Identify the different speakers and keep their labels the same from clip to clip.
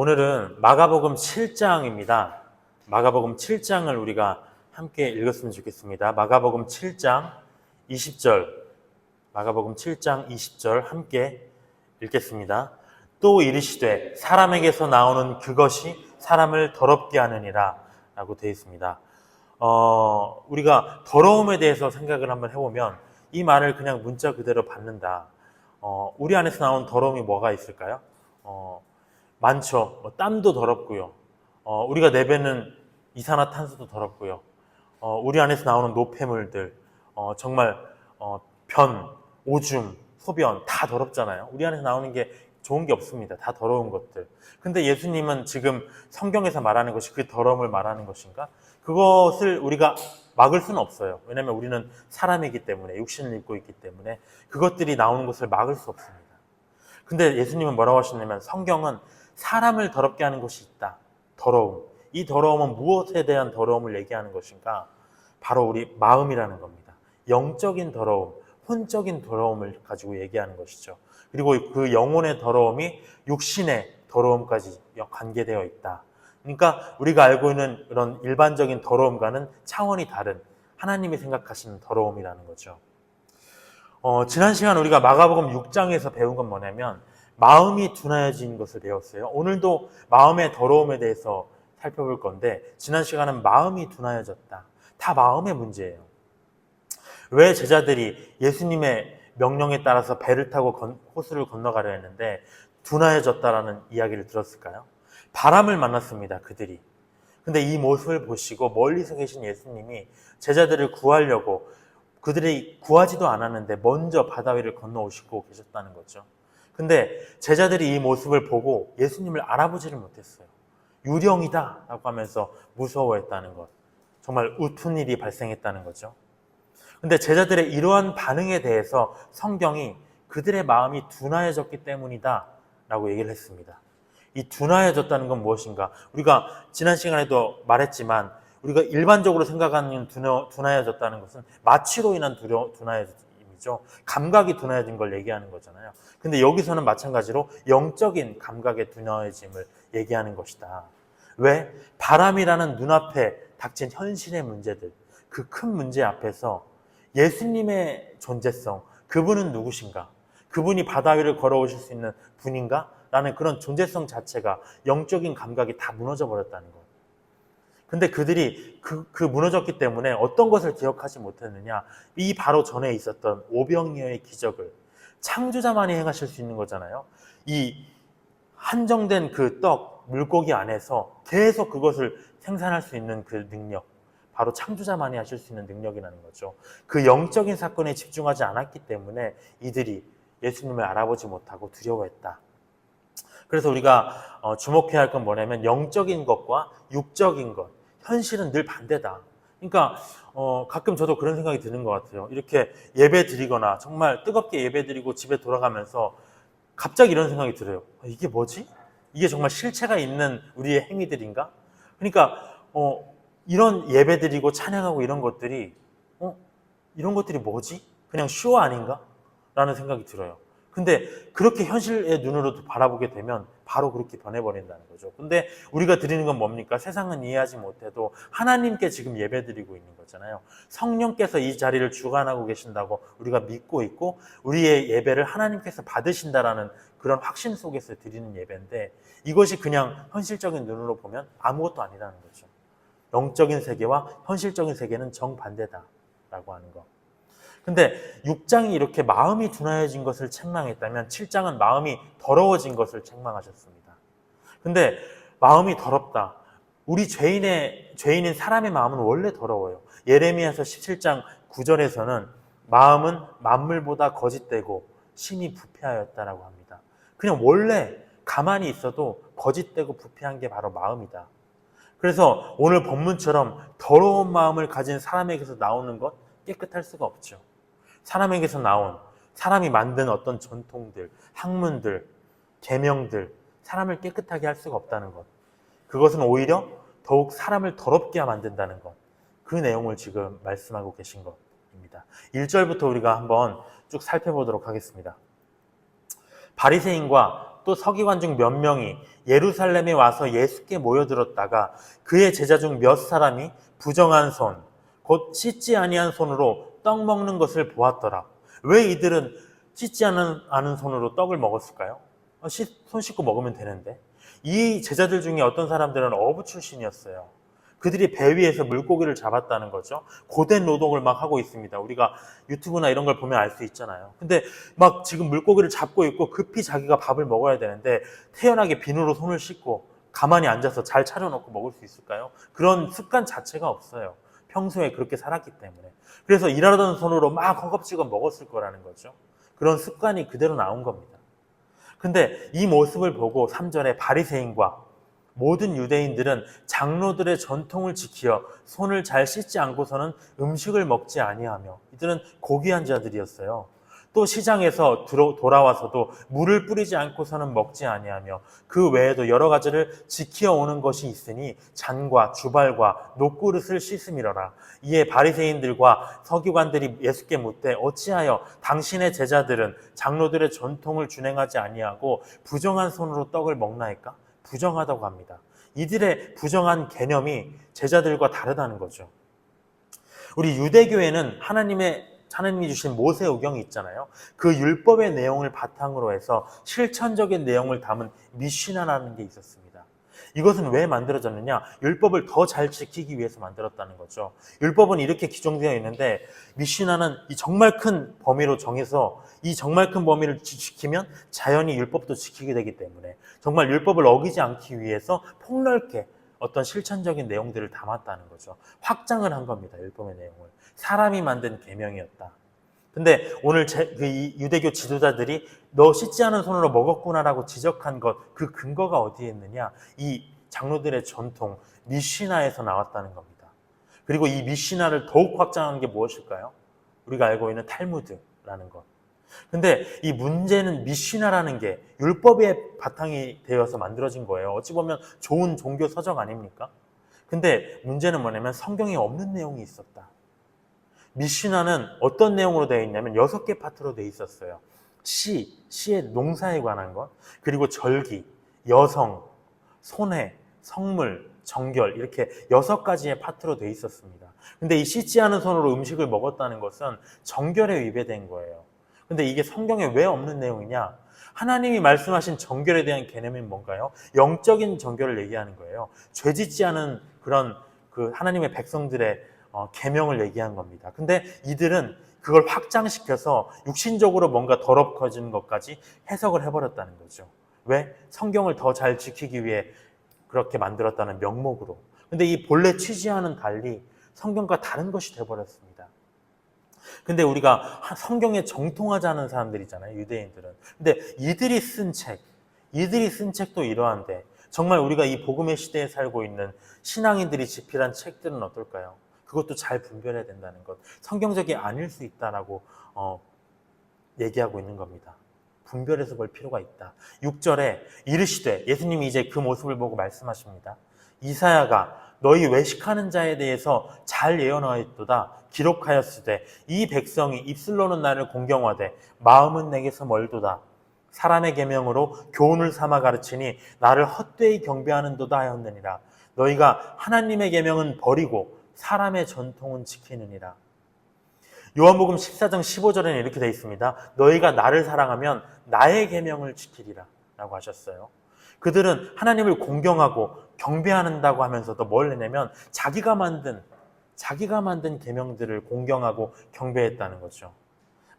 Speaker 1: 오늘은 마가복음 7장입니다. 마가복음 7장을 우리가 함께 읽었으면 좋겠습니다. 마가복음 7장 20절, 마가복음 7장 20절 함께 읽겠습니다. 또 이르시되 사람에게서 나오는 그것이 사람을 더럽게 하느니라 라고 되어 있습니다. 우리가 더러움에 대해서 생각을 한번 해보면 이 말을 그냥 문자 그대로 받는다. 우리 안에서 나온 더러움이 뭐가 있을까요? 많죠. 땀도 더럽고요. 우리가 내뱉는 이산화탄소도 더럽고요. 우리 안에서 나오는 노폐물들, 정말 변, 오줌, 소변 다 더럽잖아요. 우리 안에서 나오는 게 좋은 게 없습니다. 다 더러운 것들. 근데 예수님은 지금 성경에서 말하는 것이 그 더러움을 말하는 것인가? 그것을 우리가 막을 수는 없어요. 왜냐하면 우리는 사람이기 때문에, 육신을 입고 있기 때문에 그것들이 나오는 것을 막을 수 없습니다. 근데 예수님은 뭐라고 하시냐면 성경은 사람을 더럽게 하는 것이 있다. 더러움. 이 더러움은 무엇에 대한 더러움을 얘기하는 것인가? 바로 우리 마음이라는 겁니다. 영적인 더러움, 혼적인 더러움을 가지고 얘기하는 것이죠. 그리고 그 영혼의 더러움이 육신의 더러움까지 관계되어 있다. 그러니까 우리가 알고 있는 그런 일반적인 더러움과는 차원이 다른 하나님이 생각하시는 더러움이라는 거죠. 지난 시간 우리가 마가복음 6장에서 배운 건 뭐냐면 마음이 둔하여진 것을 배웠어요. 오늘도 마음의 더러움에 대해서 살펴볼 건데 지난 시간은 마음이 둔하여졌다. 다 마음의 문제예요. 왜 제자들이 예수님의 명령에 따라서 배를 타고 호수를 건너가려 했는데 둔하여졌다라는 이야기를 들었을까요? 바람을 만났습니다. 그들이. 근데 이 모습을 보시고 멀리서 계신 예수님이 제자들을 구하려고 그들이 구하지도 않았는데 먼저 바다 위를 건너오시고 계셨다는 거죠. 근데 제자들이 이 모습을 보고 예수님을 알아보지를 못했어요. 유령이다 라고 하면서 무서워했다는 것. 정말 웃픈 일이 발생했다는 거죠. 근데 제자들의 이러한 반응에 대해서 성경이 그들의 마음이 둔하여졌기 때문이다 라고 얘기를 했습니다. 이 둔하여졌다는 건 무엇인가? 우리가 지난 시간에도 말했지만 우리가 일반적으로 생각하는 둔하여졌다는 것은 마취로 인한 둔하여짐이죠. 감각이 둔하여진 걸 얘기하는 거잖아요. 근데 여기서는 마찬가지로 영적인 감각의 둔하여짐을 얘기하는 것이다. 왜? 바람이라는 눈앞에 닥친 현실의 문제들, 그 큰 문제 앞에서 예수님의 존재성, 그분은 누구신가? 그분이 바다 위를 걸어오실 수 있는 분인가? 라는 그런 존재성 자체가 영적인 감각이 다 무너져 버렸다는 것. 근데 그들이 그 무너졌기 때문에 어떤 것을 기억하지 못했느냐? 이 바로 전에 있었던 오병이어의 기적을 창조자만이 행하실 수 있는 거잖아요. 이 한정된 그 떡, 물고기 안에서 계속 그것을 생산할 수 있는 그 능력, 바로 창조자만이 하실 수 있는 능력이라는 거죠. 그 영적인 사건에 집중하지 않았기 때문에 이들이 예수님을 알아보지 못하고 두려워했다. 그래서 우리가 주목해야 할 건 뭐냐면 영적인 것과 육적인 것, 현실은 늘 반대다. 그러니까 가끔 저도 그런 생각이 드는 것 같아요. 이렇게 예배 드리거나 정말 뜨겁게 예배 드리고 집에 돌아가면서 갑자기 이런 생각이 들어요. 이게 뭐지? 이게 정말 실체가 있는 우리의 행위들인가? 그러니까 이런 예배 드리고 찬양하고 이런 것들이 이런 것들이 뭐지? 그냥 쇼 아닌가? 라는 생각이 들어요. 근데 그렇게 현실의 눈으로 바라보게 되면 바로 그렇게 변해버린다는 거죠. 근데 우리가 드리는 건 뭡니까? 세상은 이해하지 못해도 하나님께 지금 예배드리고 있는 거잖아요. 성령께서 이 자리를 주관하고 계신다고 우리가 믿고 있고 우리의 예배를 하나님께서 받으신다라는 그런 확신 속에서 드리는 예배인데 이것이 그냥 현실적인 눈으로 보면 아무것도 아니라는 거죠. 영적인 세계와 현실적인 세계는 정반대다라고 하는 거. 근데 6장이 이렇게 마음이 둔하여진 것을 책망했다면 7장은 마음이 더러워진 것을 책망하셨습니다. 근데 마음이 더럽다. 우리 죄인인 사람의 마음은 원래 더러워요. 예레미야서 17장 9절에서는 마음은 만물보다 거짓되고 심히 부패하였다라고 합니다. 그냥 원래 가만히 있어도 거짓되고 부패한 게 바로 마음이다. 그래서 오늘 본문처럼 더러운 마음을 가진 사람에게서 나오는 것 깨끗할 수가 없죠. 사람에게서 나온 사람이 만든 어떤 전통들, 학문들, 계명들 사람을 깨끗하게 할 수가 없다는 것. 그것은 오히려 더욱 사람을 더럽게 만든다는 것. 그 내용을 지금 말씀하고 계신 것입니다. 1절부터 우리가 한번 쭉 살펴보도록 하겠습니다. 바리새인과 또 서기관 중 몇 명이 예루살렘에 와서 예수께 모여들었다가 그의 제자 중 몇 사람이 부정한 손, 곧 씻지 아니한 손으로 떡 먹는 것을 보았더라. 왜 이들은 씻지 않은 손으로 떡을 먹었을까요? 손 씻고 먹으면 되는데. 이 제자들 중에 어떤 사람들은 어부 출신이었어요. 그들이 배 위에서 물고기를 잡았다는 거죠. 고된 노동을 막 하고 있습니다. 우리가 유튜브나 이런 걸 보면 알 수 있잖아요. 근데 막 지금 물고기를 잡고 있고 급히 자기가 밥을 먹어야 되는데 태연하게 비누로 손을 씻고 가만히 앉아서 잘 차려놓고 먹을 수 있을까요? 그런 습관 자체가 없어요. 평소에 그렇게 살았기 때문에. 그래서 일하던 손으로 막 허겁지겁 먹었을 거라는 거죠. 그런 습관이 그대로 나온 겁니다. 근데 이 모습을 보고 3절에 바리새인과 모든 유대인들은 장로들의 전통을 지키어 손을 잘 씻지 않고서는 음식을 먹지 아니하며, 이들은 고귀한 자들이었어요. 또 시장에서 돌아와서도 물을 뿌리지 않고서는 먹지 아니하며 그 외에도 여러 가지를 지키어 오는 것이 있으니 잔과 주발과 녹그릇을 씻음이러라. 이에 바리새인들과 서기관들이 예수께 묻되 어찌하여 당신의 제자들은 장로들의 전통을 준행하지 아니하고 부정한 손으로 떡을 먹나이까? 부정하다고 합니다. 이들의 부정한 개념이 제자들과 다르다는 거죠. 우리 유대교회는 하나님이 주신 모세오경이 있잖아요. 그 율법의 내용을 바탕으로 해서 실천적인 내용을 담은 미시나라는 게 있었습니다. 이것은 왜 만들어졌느냐? 율법을 더 잘 지키기 위해서 만들었다는 거죠. 율법은 이렇게 규정되어 있는데 미시나는 이 정말 큰 범위로 정해서 이 정말 큰 범위를 지키면 자연히 율법도 지키게 되기 때문에 정말 율법을 어기지 않기 위해서 폭넓게 어떤 실천적인 내용들을 담았다는 거죠. 확장을 한 겁니다. 율법의 내용을. 사람이 만든 계명이었다. 근데 오늘 이 유대교 지도자들이 너 씻지 않은 손으로 먹었구나라고 지적한 것, 그 근거가 어디에 있느냐? 이 장로들의 전통 미시나에서 나왔다는 겁니다. 그리고 이 미시나를 더욱 확장한 게 무엇일까요? 우리가 알고 있는 탈무드라는 것. 근데 이 문제는 미시나라는 게 율법의 바탕이 되어서 만들어진 거예요. 어찌 보면 좋은 종교 서적 아닙니까? 근데 문제는 뭐냐면 성경에 없는 내용이 있었다. 미시나는 어떤 내용으로 되어 있냐면 6개 파트로 되어 있었어요. 시의 농사에 관한 것, 그리고 절기, 여성, 손해, 성물, 정결, 이렇게 6가지의 파트로 되어 있었습니다. 근데 이 씻지 않은 손으로 음식을 먹었다는 것은 정결에 위배된 거예요. 근데 이게 성경에 왜 없는 내용이냐? 하나님이 말씀하신 정결에 대한 개념이 뭔가요? 영적인 정결을 얘기하는 거예요. 죄짓지 않은 그런 그 하나님의 백성들의 계명을 얘기한 겁니다. 근데 이들은 그걸 확장시켜서 육신적으로 뭔가 더럽혀지는 것까지 해석을 해버렸다는 거죠. 왜? 성경을 더 잘 지키기 위해 그렇게 만들었다는 명목으로. 근데 이 본래 취지와는 달리 성경과 다른 것이 돼버렸습니다. 근데 우리가 성경에 정통하지 않은 사람들이잖아요, 유대인들은. 근데 이들이 쓴 책도 이러한데 정말 우리가 이 복음의 시대에 살고 있는 신앙인들이 집필한 책들은 어떨까요? 그것도 잘 분별해야 된다는 것. 성경적이 아닐 수 있다라고 얘기하고 있는 겁니다. 분별해서 볼 필요가 있다. 6절에 이르시되, 예수님이 이제 그 모습을 보고 말씀하십니다. 이사야가 너희 외식하는 자에 대해서 잘 예언하였도다. 기록하였으되 이 백성이 입술로는 나를 공경하되 마음은 내게서 멀도다. 사람의 계명으로 교훈을 삼아 가르치니 나를 헛되이 경배하는도다 하였느니라. 너희가 하나님의 계명은 버리고 사람의 전통은 지키느니라. 요한복음 14장 15절에는 이렇게 되어 있습니다. 너희가 나를 사랑하면 나의 계명을 지키리라 라고 하셨어요. 그들은 하나님을 공경하고 경배한다고 하면서도 뭘 내냐면 자기가 만든 계명들을 공경하고 경배했다는 거죠.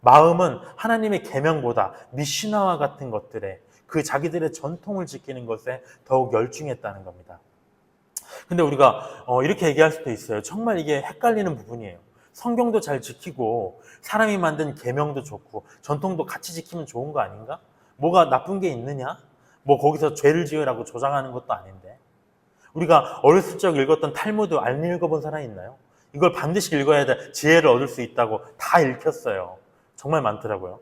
Speaker 1: 마음은 하나님의 계명보다 미시나와 같은 것들에 그 자기들의 전통을 지키는 것에 더욱 열중했다는 겁니다. 근데 우리가 이렇게 얘기할 수도 있어요. 정말 이게 헷갈리는 부분이에요. 성경도 잘 지키고 사람이 만든 계명도 좋고 전통도 같이 지키면 좋은 거 아닌가? 뭐가 나쁜 게 있느냐? 뭐 거기서 죄를 지으라고 조장하는 것도 아닌데. 우리가 어렸을 적 읽었던 탈무드 안 읽어본 사람 있나요? 이걸 반드시 읽어야 돼 지혜를 얻을 수 있다고 다 읽혔어요. 정말 많더라고요.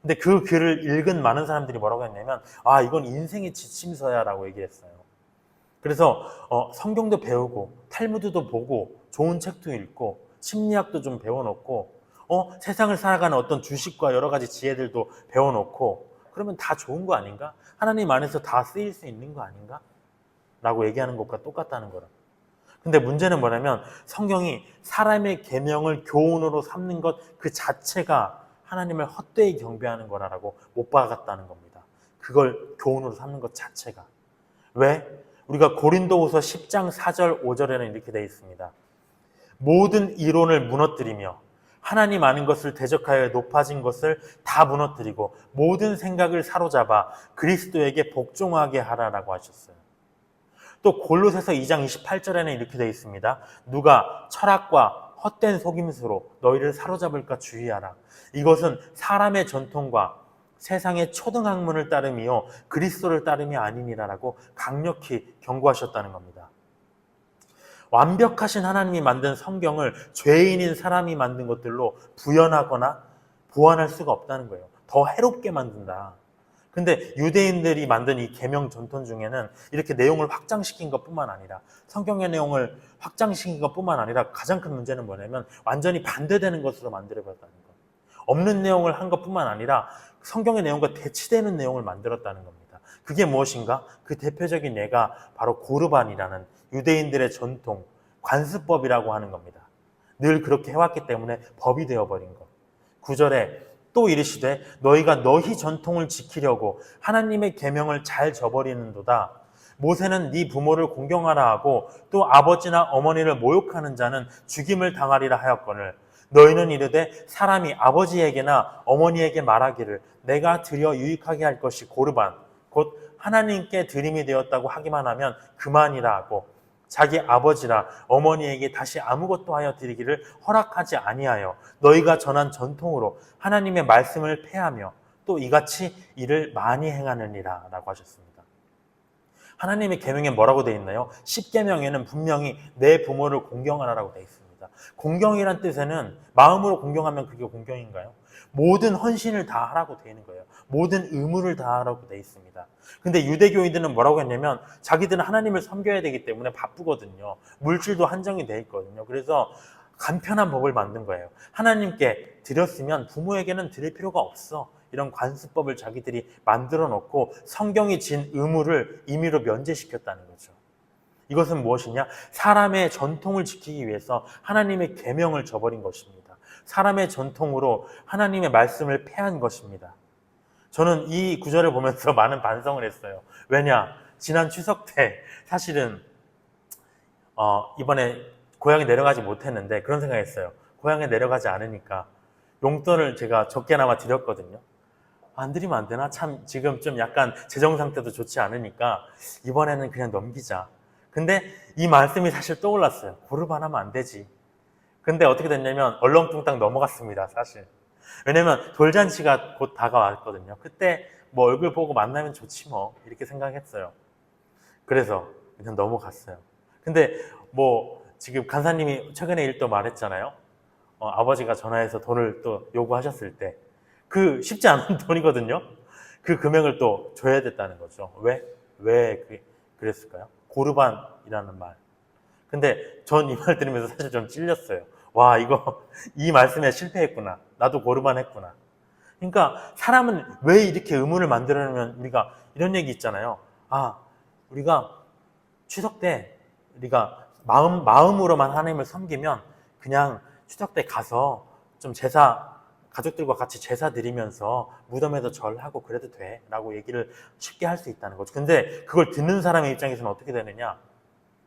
Speaker 1: 근데 그 글을 읽은 많은 사람들이 뭐라고 했냐면 이건 인생의 지침서야 라고 얘기했어요. 그래서 성경도 배우고 탈무드도 보고 좋은 책도 읽고 심리학도 좀 배워놓고 세상을 살아가는 어떤 주식과 여러 가지 지혜들도 배워놓고 그러면 다 좋은 거 아닌가? 하나님 안에서 다 쓰일 수 있는 거 아닌가? 라고 얘기하는 것과 똑같다는 거라. 근데 문제는 뭐냐면 성경이 사람의 계명을 교훈으로 삼는 것 그 자체가 하나님을 헛되이 경배하는 거라고 못 박았다는 겁니다. 그걸 교훈으로 삼는 것 자체가. 왜? 우리가 고린도후서 10장 4절 5절에는 이렇게 되어 있습니다. 모든 이론을 무너뜨리며 하나님 아는 것을 대적하여 높아진 것을 다 무너뜨리고 모든 생각을 사로잡아 그리스도에게 복종하게 하라라고 하셨어요. 또 골로새서 2장 28절에는 이렇게 되어 있습니다. 누가 철학과 헛된 속임수로 너희를 사로잡을까 주의하라. 이것은 사람의 전통과 세상의 초등학문을 따름이요 그리스도를 따름이 아니니라라고 강력히 경고하셨다는 겁니다. 완벽하신 하나님이 만든 성경을 죄인인 사람이 만든 것들로 부연하거나 보완할 수가 없다는 거예요. 더 해롭게 만든다. 근데 유대인들이 만든 이 계명 전통 중에는 이렇게 내용을 확장시킨 것뿐만 아니라 성경의 내용을 확장시킨 것뿐만 아니라 가장 큰 문제는 뭐냐면 완전히 반대되는 것으로 만들어버렸다는 것. 없는 내용을 한 것뿐만 아니라 성경의 내용과 대치되는 내용을 만들었다는 겁니다. 그게 무엇인가? 그 대표적인 예가 바로 고르반이라는 유대인들의 전통, 관습법이라고 하는 겁니다. 늘 그렇게 해왔기 때문에 법이 되어버린 것. 9절에 또 이르시되 너희가 너희 전통을 지키려고 하나님의 계명을 잘 저버리는도다. 모세는 네 부모를 공경하라 하고 또 아버지나 어머니를 모욕하는 자는 죽임을 당하리라 하였거늘 너희는 이르되 사람이 아버지에게나 어머니에게 말하기를 내가 드려 유익하게 할 것이 고르반 곧 하나님께 드림이 되었다고 하기만 하면 그만이라 하고 자기 아버지나 어머니에게 다시 아무것도 하여 드리기를 허락하지 아니하여 너희가 전한 전통으로 하나님의 말씀을 폐하며 또 이같이 일을 많이 행하느니라 라고 하셨습니다. 하나님의 계명에 뭐라고 되어 있나요? 10계명에는 분명히 내 부모를 공경하라고 되어 있습니다. 공경이란 뜻에는 마음으로 공경하면 그게 공경인가요? 모든 헌신을 다 하라고 되어 있는 거예요. 모든 의무를 다 하라고 되어 있습니다. 근데 유대교인들은 뭐라고 했냐면 자기들은 하나님을 섬겨야 되기 때문에 바쁘거든요. 물질도 한정이 되어 있거든요. 그래서 간편한 법을 만든 거예요. 하나님께 드렸으면 부모에게는 드릴 필요가 없어. 이런 관습법을 자기들이 만들어 놓고 성경이 진 의무를 임의로 면제시켰다는 거죠. 이것은 무엇이냐? 사람의 전통을 지키기 위해서 하나님의 계명을 저버린 것입니다. 사람의 전통으로 하나님의 말씀을 폐한 것입니다. 저는 이 구절을 보면서 많은 반성을 했어요. 왜냐? 지난 추석 때 사실은 이번에 고향에 내려가지 못했는데 그런 생각했어요. 고향에 내려가지 않으니까 용돈을 제가 적게나마 드렸거든요. 안 드리면 안 되나? 참 지금 좀 약간 재정 상태도 좋지 않으니까 이번에는 그냥 넘기자. 근데 이 말씀이 사실 떠올랐어요. 고르반 하면 안 되지. 근데 어떻게 됐냐면 얼렁뚱땅 넘어갔습니다. 사실. 왜냐면 돌잔치가 곧 다가왔거든요. 그때 뭐 얼굴 보고 만나면 좋지 뭐 이렇게 생각했어요. 그래서 그냥 넘어갔어요. 근데 뭐 지금 간사님이 최근에 일도 말했잖아요. 아버지가 전화해서 돈을 또 요구하셨을 때 그 쉽지 않은 돈이거든요. 그 금액을 또 줘야 됐다는 거죠. 왜 그랬을까요? 고르반이라는 말. 근데 전 이 말 들으면서 사실 좀 찔렸어요. 와, 이 말씀에 실패했구나. 나도 고르반 했구나. 그러니까 사람은 왜 이렇게 의문을 만들어내면 우리가 이런 얘기 있잖아요. 우리가 추석 때 우리가 마음으로만 하나님을 섬기면 그냥 추석 때 가서 좀 가족들과 같이 제사 드리면서 무덤에서 절하고 그래도 돼 라고 얘기를 쉽게 할 수 있다는 거죠. 근데 그걸 듣는 사람의 입장에서는 어떻게 되느냐?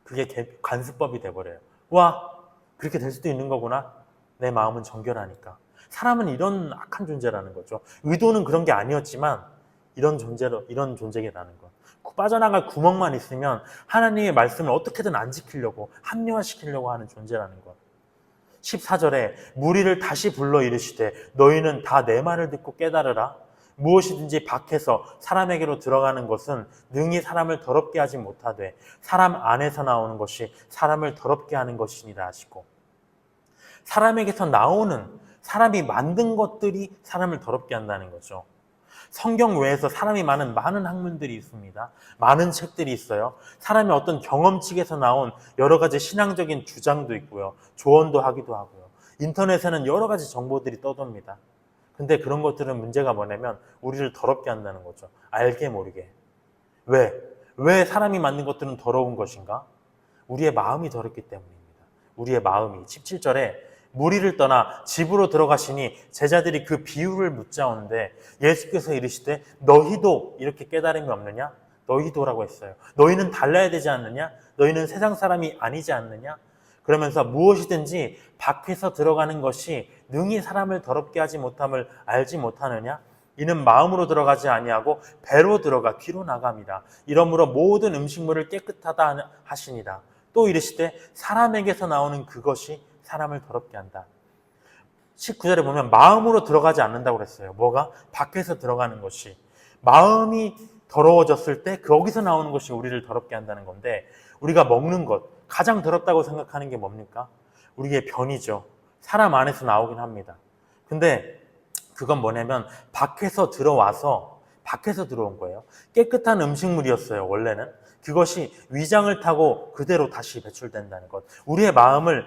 Speaker 1: 그게 관습법이 돼버려요. 와, 그렇게 될 수도 있는 거구나. 내 마음은 정결하니까. 사람은 이런 악한 존재라는 거죠. 의도는 그런 게 아니었지만 이런 존재라는 것. 빠져나갈 구멍만 있으면 하나님의 말씀을 어떻게든 안 지키려고 합리화시키려고 하는 존재라는 것. 14절에 무리를 다시 불러 이르시되 너희는 다 내 말을 듣고 깨달으라. 무엇이든지 밖에서 사람에게로 들어가는 것은 능히 사람을 더럽게 하지 못하되 사람 안에서 나오는 것이 사람을 더럽게 하는 것이니라 하시고, 사람에게서 나오는 사람이 만든 것들이 사람을 더럽게 한다는 거죠. 성경 외에서 사람이 많은 학문들이 있습니다. 많은 책들이 있어요. 사람의 어떤 경험칙에서 나온 여러 가지 신앙적인 주장도 있고요. 조언도 하기도 하고요. 인터넷에는 여러 가지 정보들이 떠돕니다. 근데 그런 것들은 문제가 뭐냐면 우리를 더럽게 한다는 거죠. 알게 모르게. 왜? 왜 사람이 만든 것들은 더러운 것인가? 우리의 마음이 더럽기 때문입니다. 우리의 마음이. 17절에 무리를 떠나 집으로 들어가시니 제자들이 그 비유를 묻자오는데 예수께서 이르시되 너희도 이렇게 깨달음이 없느냐? 너희도라고 했어요. 너희는 달라야 되지 않느냐? 너희는 세상 사람이 아니지 않느냐? 그러면서 무엇이든지 밖에서 들어가는 것이 능히 사람을 더럽게 하지 못함을 알지 못하느냐? 이는 마음으로 들어가지 아니하고 배로 들어가 귀로 나갑니다. 이러므로 모든 음식물을 깨끗하다 하시니라. 또 이르시되 사람에게서 나오는 그것이 사람을 더럽게 한다. 19절에 보면 마음으로 들어가지 않는다고 그랬어요. 뭐가? 밖에서 들어가는 것이. 마음이 더러워졌을 때 거기서 나오는 것이 우리를 더럽게 한다는 건데 우리가 먹는 것, 가장 더럽다고 생각하는 게 뭡니까? 우리의 변이죠. 사람 안에서 나오긴 합니다. 근데 그건 뭐냐면 밖에서 들어와서 밖에서 들어온 거예요. 깨끗한 음식물이었어요. 원래는. 그것이 위장을 타고 그대로 다시 배출된다는 것. 우리의 마음을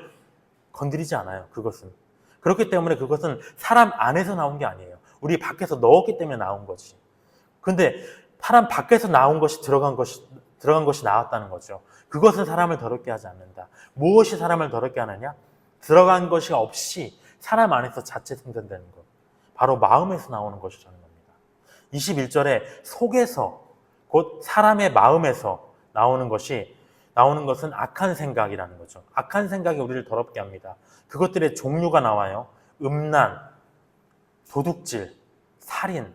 Speaker 1: 건드리지 않아요. 그것은. 그렇기 때문에 그것은 사람 안에서 나온 게 아니에요. 우리 밖에서 넣었기 때문에 나온 거지. 근데 사람 밖에서 나온 것이 들어간 것이 나왔다는 거죠. 그것은 사람을 더럽게 하지 않는다. 무엇이 사람을 더럽게 하느냐? 들어간 것이 없이 사람 안에서 자체 생산되는 것. 바로 마음에서 나오는 것이라는 겁니다. 21절에 속에서 곧 사람의 마음에서 나오는 것은 악한 생각이라는 거죠. 악한 생각이 우리를 더럽게 합니다. 그것들의 종류가 나와요. 음란, 도둑질, 살인,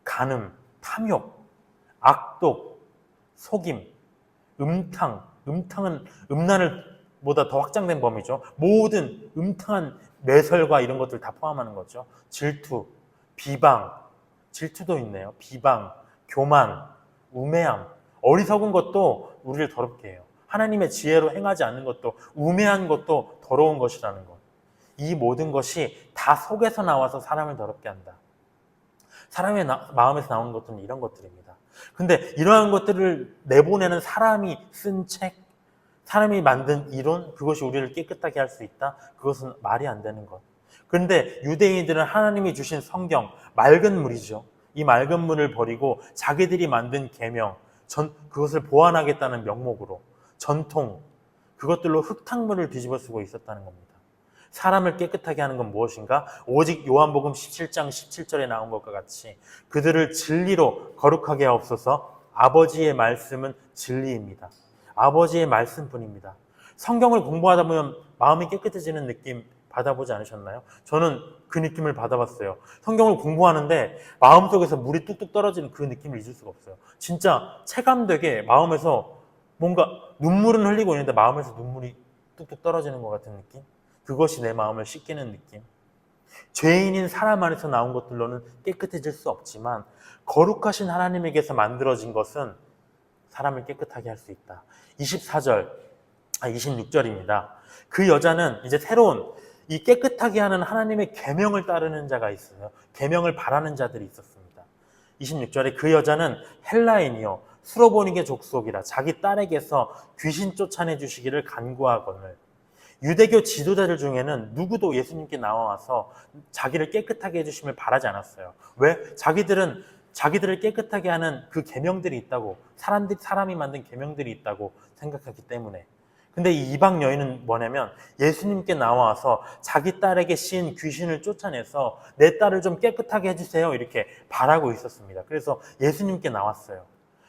Speaker 1: 간음, 탐욕, 악독, 속임, 음탕은 음란을 보다 더 확장된 범위죠. 모든 음탕한 매설과 이런 것들 다 포함하는 거죠. 질투, 비방, 질투도 있네요. 비방, 교만, 우매함, 어리석은 것도 우리를 더럽게 해요. 하나님의 지혜로 행하지 않는 것도, 우매한 것도 더러운 것이라는 것. 이 모든 것이 다 속에서 나와서 사람을 더럽게 한다. 사람의 마음에서 나오는 것들은 이런 것들입니다. 근데 이러한 것들을 내보내는 사람이 쓴 책, 사람이 만든 이론, 그것이 우리를 깨끗하게 할 수 있다? 그것은 말이 안 되는 것. 그런데 유대인들은 하나님이 주신 성경, 맑은 물이죠. 이 맑은 물을 버리고 자기들이 만든 계명, 그것을 보완하겠다는 명목으로 전통, 그것들로 흙탕물을 뒤집어 쓰고 있었다는 겁니다. 사람을 깨끗하게 하는 건 무엇인가? 오직 요한복음 17장 17절에 나온 것과 같이 그들을 진리로 거룩하게 하옵소서. 아버지의 말씀은 진리입니다. 아버지의 말씀뿐입니다. 성경을 공부하다 보면 마음이 깨끗해지는 느낌 받아보지 않으셨나요? 저는 그 느낌을 받아봤어요. 성경을 공부하는데 마음속에서 물이 뚝뚝 떨어지는 그 느낌을 잊을 수가 없어요. 진짜 체감되게 마음에서 뭔가 눈물은 흘리고 있는데 마음에서 눈물이 뚝뚝 떨어지는 것 같은 느낌? 그것이 내 마음을 씻기는 느낌. 죄인인 사람 안에서 나온 것들로는 깨끗해질 수 없지만 거룩하신 하나님에게서 만들어진 것은 사람을 깨끗하게 할 수 있다. 26절입니다. 그 여자는 이제 새로운 이 깨끗하게 하는 하나님의 계명을 따르는 자가 있어요. 계명을 바라는 자들이 있었습니다. 26절에 그 여자는 헬라인이요 수로보니게 족속이라 자기 딸에게서 귀신 쫓아내 주시기를 간구하거늘. 유대교 지도자들 중에는 누구도 예수님께 나와서 자기를 깨끗하게 해주심을 바라지 않았어요. 왜? 자기들을 깨끗하게 하는 그 계명들이 있다고, 사람이 만든 계명들이 있다고 생각하기 때문에. 근데 이 이방 여인은 뭐냐면 예수님께 나와서 자기 딸에게 씌인 귀신을 쫓아내서 내 딸을 좀 깨끗하게 해주세요 이렇게 바라고 있었습니다. 그래서 예수님께 나왔어요.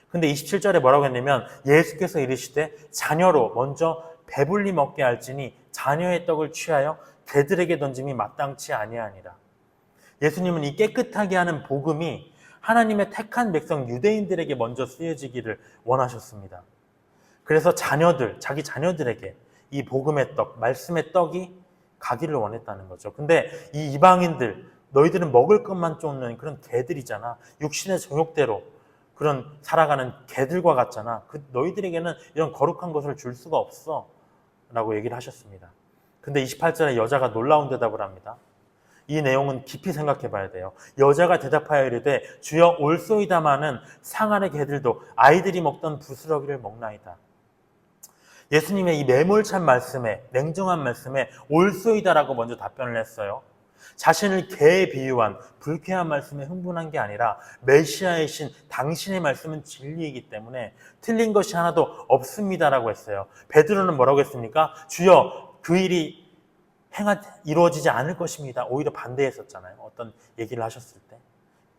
Speaker 1: 근데 27절에 뭐라고 했냐면 예수께서 이르시되 자녀로 먼저 배불리 먹게 할지니 자녀의 떡을 취하여 개들에게 던짐이 마땅치 아니하니라. 예수님은 이 깨끗하게 하는 복음이 하나님의 택한 백성 유대인들에게 먼저 쓰여지기를 원하셨습니다. 그래서 자기 자녀들에게 이 복음의 떡, 말씀의 떡이 가기를 원했다는 거죠. 근데 이 이방인들, 너희들은 먹을 것만 쫓는 그런 개들이잖아. 육신의 정욕대로 그런 살아가는 개들과 같잖아. 너희들에게는 이런 거룩한 것을 줄 수가 없어. 라고 얘기를 하셨습니다. 근데 28절에 여자가 놀라운 대답을 합니다. 이 내용은 깊이 생각해 봐야 돼요. 여자가 대답하여 이르되 주여 올소이다마는 상아의 개들도 아이들이 먹던 부스러기를 먹나이다. 예수님의 이 매몰찬 말씀에, 냉정한 말씀에 올소이다라고 먼저 답변을 했어요. 자신을 개에 비유한 불쾌한 말씀에 흥분한 게 아니라 메시아의 신 당신의 말씀은 진리이기 때문에 틀린 것이 하나도 없습니다라고 했어요. 베드로는 뭐라고 했습니까? 주여, 그 일이 이루어지지 않을 것입니다. 오히려 반대했었잖아요. 어떤 얘기를 하셨을 때.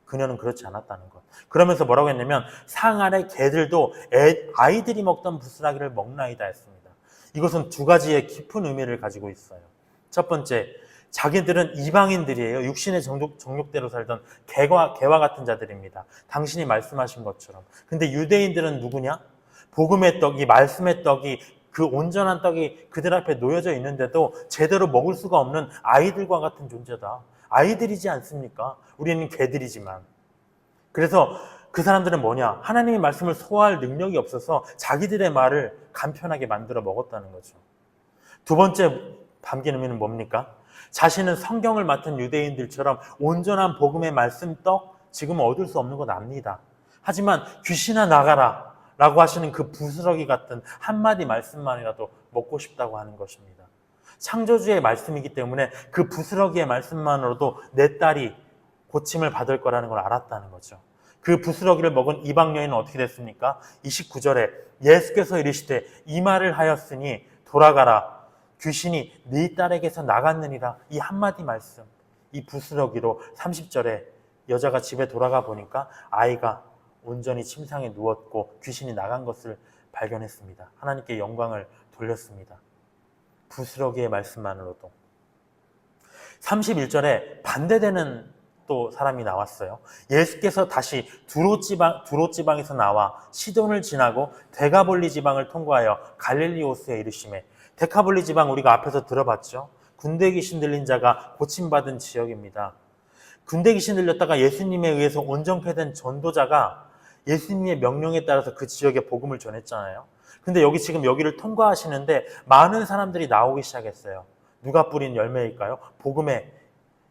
Speaker 1: 그녀는 그렇지 않았다는 것. 그러면서 뭐라고 했냐면 상 아래 개들도 아이들이 먹던 부스러기를 먹나이다 했습니다. 이것은 두 가지의 깊은 의미를 가지고 있어요. 첫 번째, 자기들은 이방인들이에요. 육신의 정욕대로 살던 개와 같은 자들입니다. 당신이 말씀하신 것처럼. 근데 유대인들은 누구냐? 복음의 떡이, 말씀의 떡이, 그 온전한 떡이 그들 앞에 놓여져 있는데도 제대로 먹을 수가 없는 아이들과 같은 존재다. 아이들이지 않습니까? 우리는 개들이지만. 그래서 그 사람들은 뭐냐? 하나님의 말씀을 소화할 능력이 없어서 자기들의 말을 간편하게 만들어 먹었다는 거죠. 두 번째 담긴 의미는 뭡니까? 자신은 성경을 맡은 유대인들처럼 온전한 복음의 말씀 떡 지금 얻을 수 없는 건 압니다. 하지만 귀신아 나가라 라고 하시는 그 부스러기 같은 한마디 말씀만이라도 먹고 싶다고 하는 것입니다. 창조주의 말씀이기 때문에 그 부스러기의 말씀만으로도 내 딸이 고침을 받을 거라는 걸 알았다는 거죠. 그 부스러기를 먹은 이방 여인은 어떻게 됐습니까? 29절에 예수께서 이르시되 이 말을 하였으니 돌아가라. 귀신이 네 딸에게서 나갔느니라. 이 한마디 말씀, 이 부스러기로 30절에 여자가 집에 돌아가 보니까 아이가 온전히 침상에 누웠고 귀신이 나간 것을 발견했습니다. 하나님께 영광을 돌렸습니다. 부스러기의 말씀만으로도. 31절에 반대되는 또 사람이 나왔어요. 예수께서 다시 두로 지방에서 나와 시돈을 지나고 데가볼리 지방을 통과하여 갈릴리 호수에 이르시매. 데카볼리 지방 우리가 앞에서 들어봤죠. 군대 귀신 들린 자가 고침받은 지역입니다. 군대 귀신 들렸다가 예수님에 의해서 온전케 된 전도자가 예수님의 명령에 따라서 그 지역에 복음을 전했잖아요. 근데 여기를 통과하시는데 많은 사람들이 나오기 시작했어요. 누가 뿌린 열매일까요?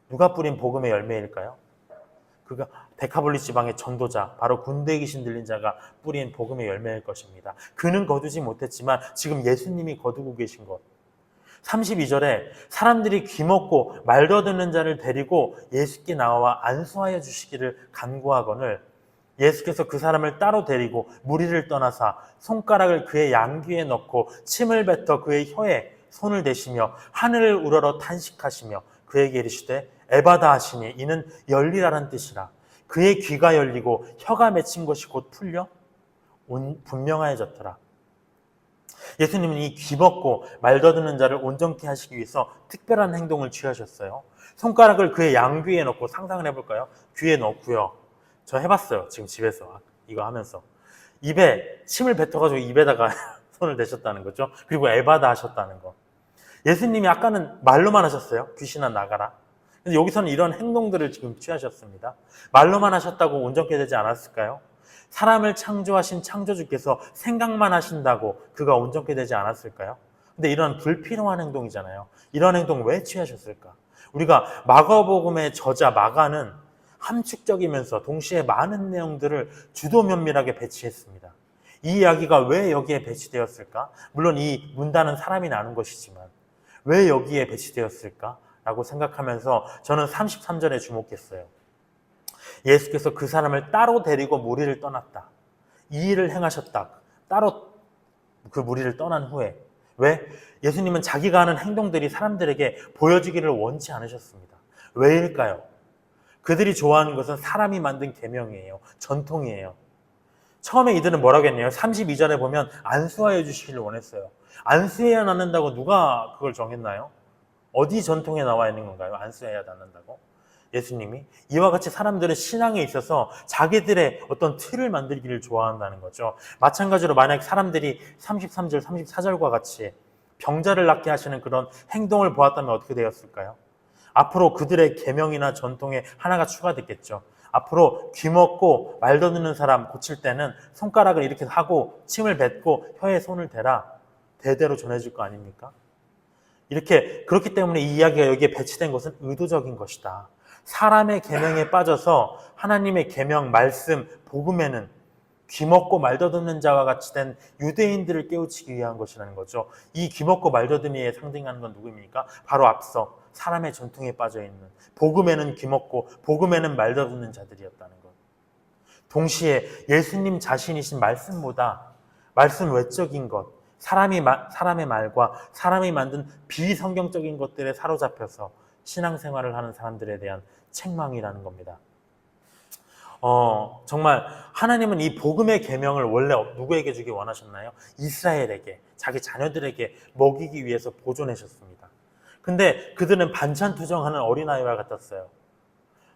Speaker 1: 누가 뿌린 복음의 열매일까요? 그가 데카볼리 지방의 전도자, 바로 군대 귀신 들린 자가 뿌린 복음의 열매일 것입니다. 그는 거두지 못했지만 지금 예수님이 거두고 계신 것. 32절에 사람들이 귀먹고 말도 듣는 자를 데리고 예수께 나와 안수하여 주시기를 간구하거늘 예수께서 그 사람을 따로 데리고 무리를 떠나사 손가락을 그의 양귀에 넣고 침을 뱉어 그의 혀에 손을 대시며 하늘을 우러러 탄식하시며 그에게 이르시되 에바다 하시니 이는 열리라는 뜻이라. 그의 귀가 열리고 혀가 맺힌 것이 곧 풀려 분명하여졌더라. 예수님은 이 귀먹고 말더듬는 자를 온전케 하시기 위해서 특별한 행동을 취하셨어요. 손가락을 그의 양귀에 넣고 상상을 해볼까요? 귀에 넣고요. 저 해봤어요. 지금 집에서 이거 하면서 입에 침을 뱉어가지고 입에다가 손을 대셨다는 거죠. 그리고 에바다 하셨다는 거. 예수님이 아까는 말로만 하셨어요. 귀신아 나가라. 근데 여기서는 이런 행동들을 지금 취하셨습니다. 말로만 하셨다고 온전케 되지 않았을까요? 사람을 창조하신 창조주께서 생각만 하신다고 그가 온전케 되지 않았을까요? 근데 이런 불필요한 행동이잖아요. 이런 행동 왜 취하셨을까? 우리가 마가복음의 저자 마가는 함축적이면서 동시에 많은 내용들을 주도 면밀하게 배치했습니다. 이 이야기가 왜 여기에 배치되었을까? 물론 이 문단은 사람이 나눈 것이지만 왜 여기에 배치되었을까? 라고 생각하면서 저는 33절에 주목했어요. 예수께서 그 사람을 따로 데리고 무리를 떠났다. 이 일을 행하셨다. 따로 그 무리를 떠난 후에. 왜? 예수님은 자기가 하는 행동들이 사람들에게 보여지기를 원치 않으셨습니다. 왜일까요? 그들이 좋아하는 것은 사람이 만든 계명이에요. 전통이에요. 처음에 이들은 뭐라고 했네요? 32절에 보면 안수하여 주시기를 원했어야 않는다고 누가 그걸 정했나요? 어디 전통에 나와 있는 건가요? 안수해야 않는다고? 예수님이. 이와 같이 사람들은 신앙에 있어서 자기들의 어떤 틀을 만들기를 좋아한다는 거죠. 마찬가지로 만약 사람들이 33절, 34절과 같이 병자를 낫게 하시는 그런 행동을 보았다면 어떻게 되었을까요? 앞으로 그들의 계명이나 전통에 하나가 추가됐겠죠. 앞으로 귀먹고 말도 듣는 사람 고칠 때는 손가락을 이렇게 하고 침을 뱉고 혀에 손을 대라. 대대로 전해질 거 아닙니까? 그렇기 때문에 이 이야기가 여기에 배치된 것은 의도적인 것이다. 사람의 계명에 빠져서 하나님의 계명, 말씀, 복음에는 귀먹고 말더듬는 자와 같이 된 유대인들을 깨우치기 위한 것이라는 거죠. 이 귀먹고 말더듬이에 상징하는 건 누구입니까? 바로 앞서 사람의 전통에 빠져있는, 복음에는 귀먹고 복음에는 말더듬는 자들이었다는 것. 동시에 예수님 자신이신 말씀보다 말씀 외적인 것, 사람의 말과 사람이 만든 비성경적인 것들에 사로잡혀서 신앙생활을 하는 사람들에 대한 책망이라는 겁니다. 정말 하나님은 이 복음의 계명을 원래 누구에게 주기 원하셨나요? 이스라엘에게, 자기 자녀들에게 먹이기 위해서 보존하셨습니다. 근데 그들은 반찬 투정하는 어린아이와 같았어요.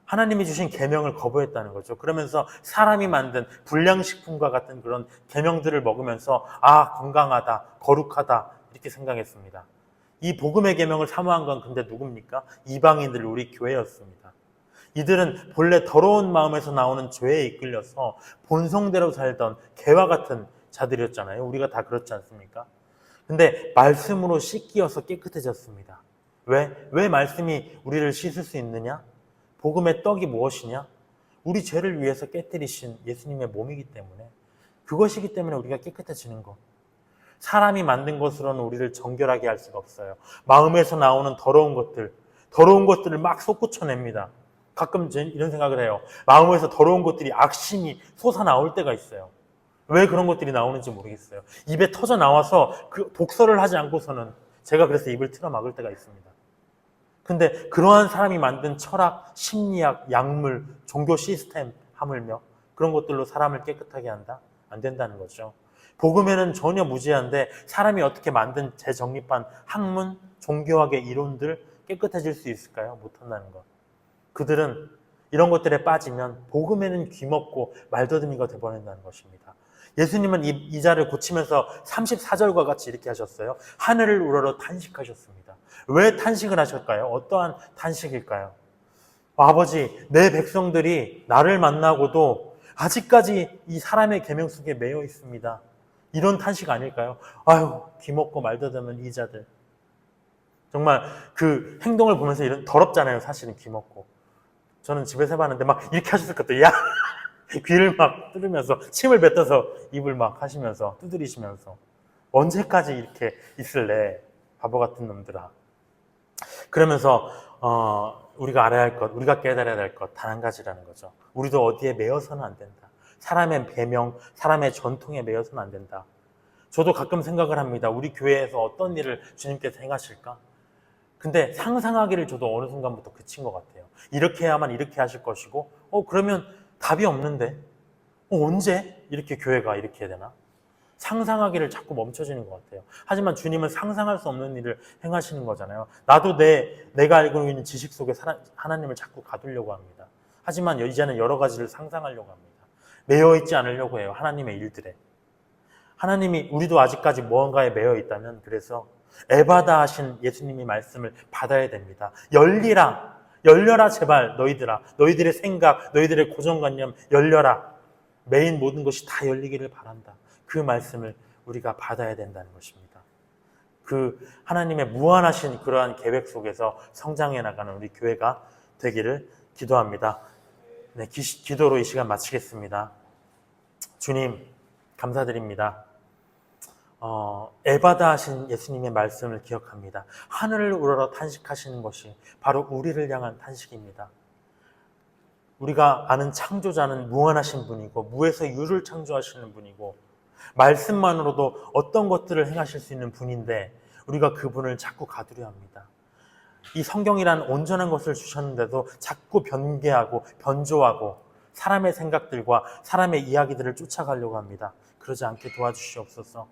Speaker 1: 하나님이 주신 계명을 거부했다는 거죠. 그러면서 사람이 만든 불량식품과 같은 그런 계명들을 먹으면서 건강하다, 거룩하다 이렇게 생각했습니다. 이 복음의 계명을 사모한 건 근데 누굽니까? 이방인들, 우리 교회였습니다. 이들은 본래 더러운 마음에서 나오는 죄에 이끌려서 본성대로 살던 개와 같은 자들이었잖아요. 우리가 다 그렇지 않습니까? 근데 말씀으로 씻기어서 깨끗해졌습니다. 왜 말씀이 우리를 씻을 수 있느냐? 복음의 떡이 무엇이냐? 우리 죄를 위해서 깨뜨리신 예수님의 몸이기 때문에, 그것이기 때문에 우리가 깨끗해지는 것. 사람이 만든 것으로는 우리를 정결하게 할 수가 없어요. 마음에서 나오는 더러운 것들을 막 솟구쳐냅니다. 가끔 이런 생각을 해요. 마음에서 더러운 것들이, 악심이 솟아나올 때가 있어요. 왜 그런 것들이 나오는지 모르겠어요. 입에 터져 나와서 그 독설을 하지 않고서는 제가 그래서 입을 틀어 막을 때가 있습니다. 근데 그러한 사람이 만든 철학, 심리학, 약물, 종교 시스템 하물며 그런 것들로 사람을 깨끗하게 한다? 안 된다는 거죠. 복음에는 전혀 무지한데 사람이 어떻게 만든 재정립한 학문, 종교학의 이론들 깨끗해질 수 있을까요? 못한다는 것. 그들은 이런 것들에 빠지면 복음에는 귀먹고 말더듬이가 되어버린다는 것입니다. 예수님은 이 자를 고치면서 34절과 같이 이렇게 하셨어요. 하늘을 우러러 탄식하셨습니다. 왜 탄식을 하실까요? 어떠한 탄식일까요? 아버지, 내 백성들이 나를 만나고도 아직까지 이 사람의 계명 속에 매여 있습니다. 이런 탄식 아닐까요? 아유, 귀먹고 말더듬은 이 자들. 정말 그 행동을 보면서 이런 더럽잖아요. 사실은 귀먹고. 저는 집에서 해봤는데 막 이렇게 하셨을 것 같아요. 야! 귀를 막 뚫으면서 침을 뱉어서 입을 막 하시면서 두드리시면서 언제까지 이렇게 있을래? 바보 같은 놈들아. 그러면서 우리가 알아야 할 것, 우리가 깨달아야 될 것 단 한 가지라는 거죠. 우리도 어디에 매여서는 안 된다. 사람의 배명, 사람의 전통에 매여서는 안 된다. 저도 가끔 생각을 합니다. 우리 교회에서 어떤 일을 주님께서 행하실까? 근데 상상하기를 저도 어느 순간부터 그친 것 같아요. 이렇게 해야만 이렇게 하실 것이고 그러면 답이 없는데 언제 이렇게 교회가 이렇게 해야 되나? 상상하기를 자꾸 멈춰지는 것 같아요. 하지만 주님은 상상할 수 없는 일을 행하시는 거잖아요. 나도 내가 알고 있는 지식 속에 하나님을 자꾸 가두려고 합니다. 하지만 이제는 여러 가지를 상상하려고 합니다. 매여있지 않으려고 해요. 하나님의 일들에. 하나님이 우리도 아직까지 무언가에 매여 있다면 그래서 에바다 하신 예수님의 말씀을 받아야 됩니다. 열려라 제발 너희들아. 너희들의 생각, 너희들의 고정관념 열려라. 매인 모든 것이 다 열리기를 바란다. 그 말씀을 우리가 받아야 된다는 것입니다. 그 하나님의 무한하신 그러한 계획 속에서 성장해 나가는 우리 교회가 되기를 기도합니다. 네, 기도로 이 시간 마치겠습니다. 주님 감사드립니다. 에바다 하신 예수님의 말씀을 기억합니다. 하늘을 우러러 탄식하시는 것이 바로 우리를 향한 탄식입니다. 우리가 아는 창조자는 무한하신 분이고 무에서 유를 창조하시는 분이고 말씀만으로도 어떤 것들을 행하실 수 있는 분인데 우리가 그분을 자꾸 가두려 합니다. 이 성경이란 온전한 것을 주셨는데도 자꾸 변개하고 변조하고 사람의 생각들과 사람의 이야기들을 쫓아가려고 합니다. 그러지 않게 도와주시옵소서.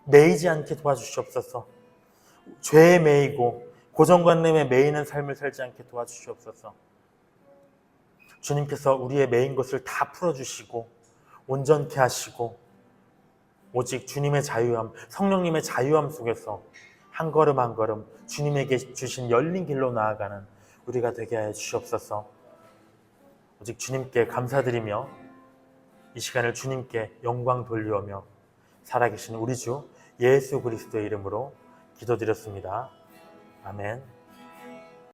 Speaker 1: 매이지 않게 도와주시옵소서. 죄에 매이고 고정관념에 매이는 삶을 살지 않게 도와주시옵소서. 주님께서 우리의 매인 것을 다 풀어주시고 온전케 하시고 오직 주님의 자유함, 성령님의 자유함 속에서 한 걸음 한 걸음 주님에게 주신 열린 길로 나아가는 우리가 되게 하여 주시옵소서. 오직 주님께 감사드리며 이 시간을 주님께 영광 돌리오며 살아계신 우리 주 예수 그리스도의 이름으로 기도드렸습니다. 아멘.